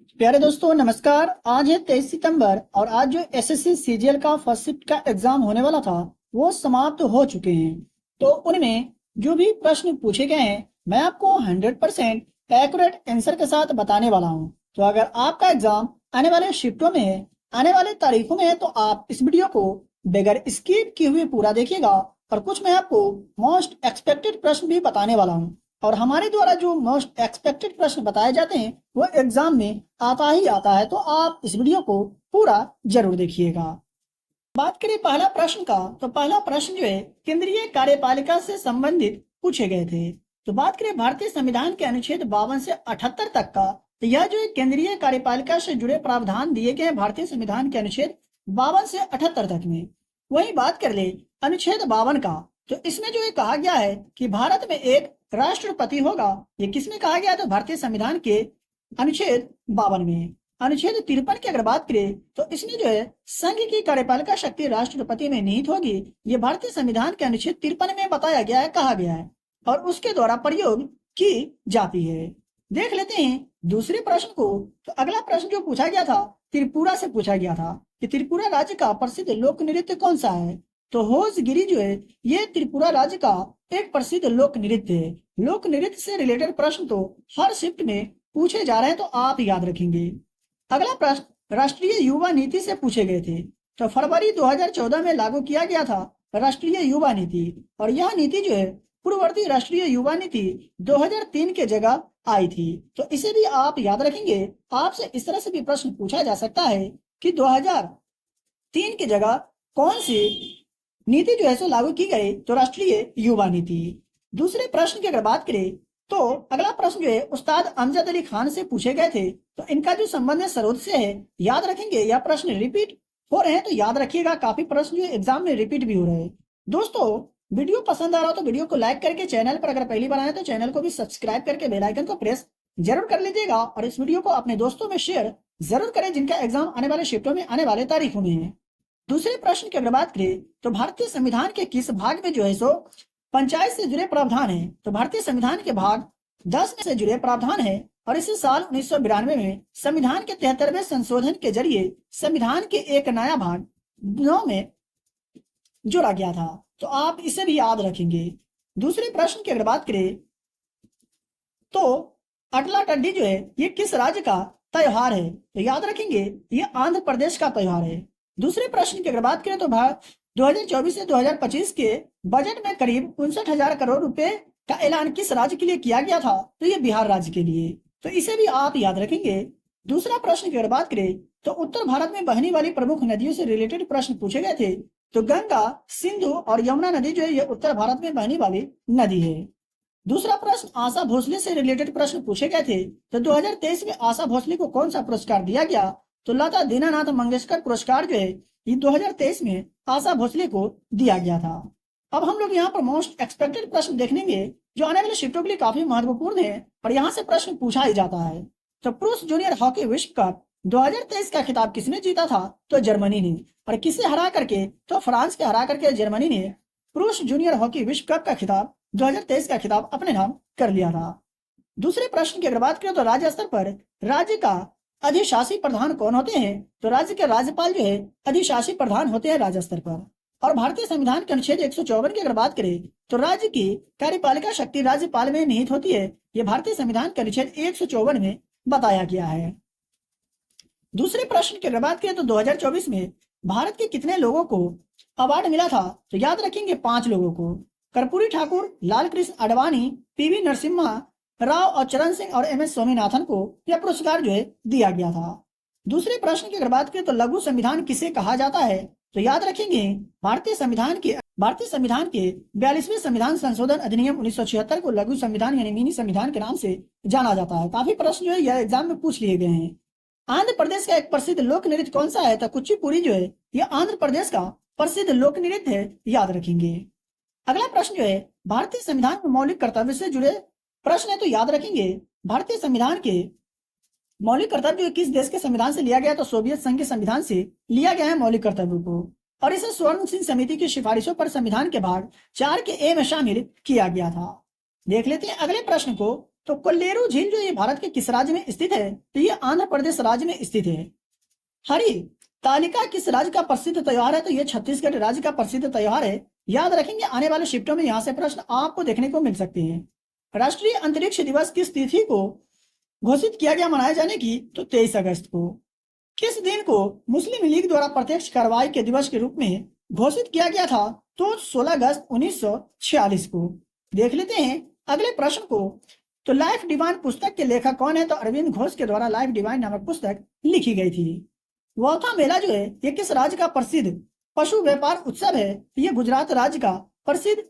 प्यारे दोस्तों नमस्कार। आज है 23 सितंबर और आज जो एसएससी सीजीएल का फर्स्ट शिफ्ट का एग्जाम होने वाला था वो समाप्त हो चुके हैं। तो उनमें जो भी प्रश्न पूछे गए हैं मैं आपको 100% एक्यूरेट आंसर के साथ बताने वाला हूं। तो अगर आपका एग्जाम आने वाले शिफ्टों में है, आने वाले तारीखों में है, तो आप इस वीडियो को बगैर स्किप किए हुए पूरा देखिएगा। और कुछ मैं आपको मोस्ट एक्सपेक्टेड प्रश्न भी बताने वाला हूँ। और हमारे द्वारा जो मोस्ट एक्सपेक्टेड प्रश्न बताए जाते हैं वो एग्जाम में आता ही आता है, तो आप इस वीडियो को पूरा जरूर देखिएगा। बात करें पहला प्रश्न का, तो पहला प्रश्न जो है केंद्रीय कार्यपालिका से संबंधित पूछे गए थे। तो बात करें भारतीय संविधान के अनुच्छेद 52 से 78 तक का, तो यह जो है केंद्रीय कार्यपालिका से जुड़े प्रावधान दिए गए भारतीय संविधान के अनुच्छेद 52 से 78 तक में। वही बात कर ले अनुच्छेद 52 का, तो इसमें जो है कहा गया है कि भारत में एक राष्ट्रपति होगा। ये किसमें कहा गया? तो भारतीय संविधान के अनुच्छेद 52 में। अनुच्छेद 53 की अगर बात करें तो इसमें जो है संघ की कार्यपालिका शक्ति राष्ट्रपति में निहित होगी। ये भारतीय संविधान के अनुच्छेद 53 में बताया गया है, कहा गया है, और उसके द्वारा प्रयोग की जाती है। देख लेते हैं दूसरे प्रश्न को। तो अगला प्रश्न जो पूछा गया था त्रिपुरा से पूछा गया था कि त्रिपुरा राज्य का प्रसिद्ध लोक नृत्य कौन सा है? तो होसगिरी जो है ये त्रिपुरा राज्य का एक प्रसिद्ध लोक नृत्य है। लोक नृत्य से रिलेटेड प्रश्न तो हर शिफ्ट में पूछे जा रहे हैं, तो आप याद रखेंगे। अगला प्रश्न राष्ट्रीय युवा नीति से पूछे गए थे। तो फरवरी 2014 में लागू किया गया था राष्ट्रीय युवा नीति, और यह नीति जो है पूर्ववर्ती राष्ट्रीय युवा नीति 2003 के जगह आई थी। तो इसे भी आप याद रखेंगे। आपसे इस तरह से भी प्रश्न पूछा जा सकता है कि 2003 की जगह कौन सी नीति जो है सो लागू की गई? तो राष्ट्रीय युवा नीति। दूसरे प्रश्न की अगर बात करें तो अगला प्रश्न जो है उस्ताद अमजद अली खान से पूछे गए थे। तो इनका जो संबंध है सरोद से है, याद रखेंगे। यह प्रश्न रिपीट हो रहे हैं, तो याद रखिएगा। काफी प्रश्न जो एग्जाम में रिपीट भी हो रहे हैं। दोस्तों वीडियो पसंद आ रहा हो तो वीडियो को लाइक करके, चैनल पर अगर पहली बार आए तो चैनल को भी सब्सक्राइब करके बेल आइकन को प्रेस जरूर कर लीजिएगा। और इस वीडियो को अपने दोस्तों में शेयर जरूर करें जिनका एग्जाम आने वाले शिफ्टों में आने वाले तारीखों में है। दूसरे प्रश्न की अगर बात करें तो भारतीय संविधान के किस भाग में जो है सो पंचायत से जुड़े प्रावधान है? तो भारतीय संविधान के भाग 10 से जुड़े प्रावधान है, और इसे साल 1992 में संविधान के 73वें संशोधन के जरिए संविधान के एक नया भाग 9 में जोड़ा गया था। तो आप इसे भी याद रखेंगे। दूसरे प्रश्न की अगर बात करें तो अटला टड्डी जो है ये किस राज्य का त्योहार है? तो याद रखेंगे ये आंध्र प्रदेश का त्योहार है। दूसरे प्रश्न की अगर बात करें तो 2024 से 2025 के बजट में करीब 59,000 करोड़ रुपए का ऐलान किस राज्य के लिए किया गया था? तो ये बिहार राज्य के लिए। तो इसे भी आप याद रखेंगे। दूसरा प्रश्न की अगर बात करें तो उत्तर भारत में बहने वाली प्रमुख नदियों से रिलेटेड प्रश्न पूछे गए थे। तो गंगा, सिंधु और यमुना नदी जो है ये उत्तर भारत में बहने वाली नदी है। दूसरा प्रश्न आशा भोसले से रिलेटेड प्रश्न पूछे गए थे। तो 2023 में आशा भोसले को कौन सा पुरस्कार दिया गया? तो लता दीनानाथ मंगेशकर पुरस्कार जो है ये 2023 में आशा भोसले को दिया गया था। अब हम लोग यहाँ पर मोस्ट एक्सपेक्टेड प्रश्न देखेंगे जो आने वाले शिफ्टों के लिए काफी महत्वपूर्ण है, और यहाँ से प्रश्न पूछा ही जाता है। तो पुरुष जूनियर हॉकी विश्व कप 2023 का खिताब किसने जीता था? तो जर्मनी ने। और किसे हरा करके? तो फ्रांस के हरा करके जर्मनी ने पुरुष जूनियर हॉकी विश्व कप का खिताब 2023 का खिताब अपने नाम कर लिया था। दूसरे प्रश्न की अगर बात करें तो राज्य स्तर पर राज्य का अधिशासी प्रधान कौन होते हैं? तो राज्य के राज्यपाल जो है अधिशासी प्रधान होते हैं राज्य स्तर पर। और भारतीय संविधान के अनुच्छेद 154 की अगर बात करें तो राज्य की कार्यपालिका शक्ति राज्यपाल में निहित होती है। यह भारतीय संविधान के अनुच्छेद 154 में बताया गया है। दूसरे प्रश्न की अगर बात करें तो 2024 में भारत के कितने लोगों को अवार्ड मिला था? तो याद रखेंगे 5 लोगों को। कर्पूरी ठाकुर, लाल कृष्ण आडवाणी, पीवी नरसिम्हा राव और चरण सिंह और एम एस स्वामीनाथन को यह पुरस्कार जो है दिया गया था। दूसरे प्रश्न की अगर बात करें तो लघु संविधान किसे कहा जाता है? तो याद रखेंगे भारतीय संविधान के 42वें संविधान संशोधन अधिनियम 1976 को लघु संविधान यानी मिनी संविधान के नाम से जाना जाता है। काफी प्रश्न जो है यह एग्जाम में पूछ लिए गए हैं। आंध्र प्रदेश का एक प्रसिद्ध लोक नृत्य कौन सा है? तो कुचिपुड़ी जो है यह आंध्र प्रदेश का प्रसिद्ध लोक नृत्य है, याद रखेंगे। अगला प्रश्न जो है भारतीय संविधान में मौलिक कर्तव्य से जुड़े प्रश्न है, तो याद रखेंगे भारतीय संविधान के मौलिक कर्तव्य किस देश के संविधान से लिया गया? तो सोवियत संघ के संविधान से लिया गया है मौलिक कर्तव्य को, और इसे स्वर्ण सिंह समिति की सिफारिशों पर संविधान के भाग 4 के ए में शामिल किया गया था। देख लेते हैं अगले प्रश्न को। तो कोल्लेरू झील जो ये भारत के किस राज्य में स्थित है? तो ये आंध्र प्रदेश राज्य में स्थित है। हरी तालिका किस राज्य का प्रसिद्ध त्योहार है? तो ये छत्तीसगढ़ राज्य का प्रसिद्ध त्योहार है। याद रखेंगे, आने वाले शिफ्टों में यहाँ से प्रश्न आपको देखने को मिल सकते हैं। राष्ट्रीय अंतरिक्ष दिवस किस तिथि को घोषित किया गया मनाए जाने की? तो 23 अगस्त को। किस दिन को मुस्लिम लीग द्वारा प्रत्यक्ष कार्रवाई के दिवस के रूप में घोषित किया गया था? तो 16 अगस्त 1946 को। देख लेते हैं अगले प्रश्न को। तो लाइफ डिवाइन पुस्तक के लेखक कौन है? तो अरविंद घोष के द्वारा लाइफ डिवाइन नामक पुस्तक लिखी गई थी। वौथा मेला जो है ये किस राज्य का प्रसिद्ध पशु व्यापार उत्सव है? ये गुजरात राज्य का प्रसिद्ध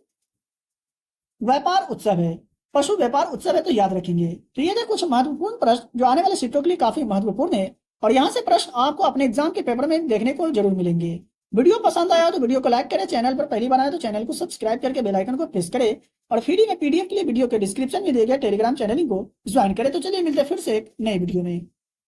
व्यापार उत्सव है, पशु व्यापार उत्सव है, तो याद रखेंगे। तो ये थे कुछ महत्वपूर्ण प्रश्न जो आने वाले शिफ्टों के लिए काफी महत्वपूर्ण है और यहाँ से प्रश्न आपको अपने एग्जाम के पेपर में देखने को जरूर मिलेंगे। वीडियो पसंद आया तो वीडियो को लाइक करें, चैनल पर पहली बार आए तो चैनल को सब्सक्राइब करके बेल आइकन को प्रेस करें और फ्री में पीडीएफ के लिए वीडियो के डिस्क्रिप्शन में दिए गए टेलीग्राम चैनल को ज्वाइन करें। तो चलिए मिलते हैं फिर से एक नई वीडियो में।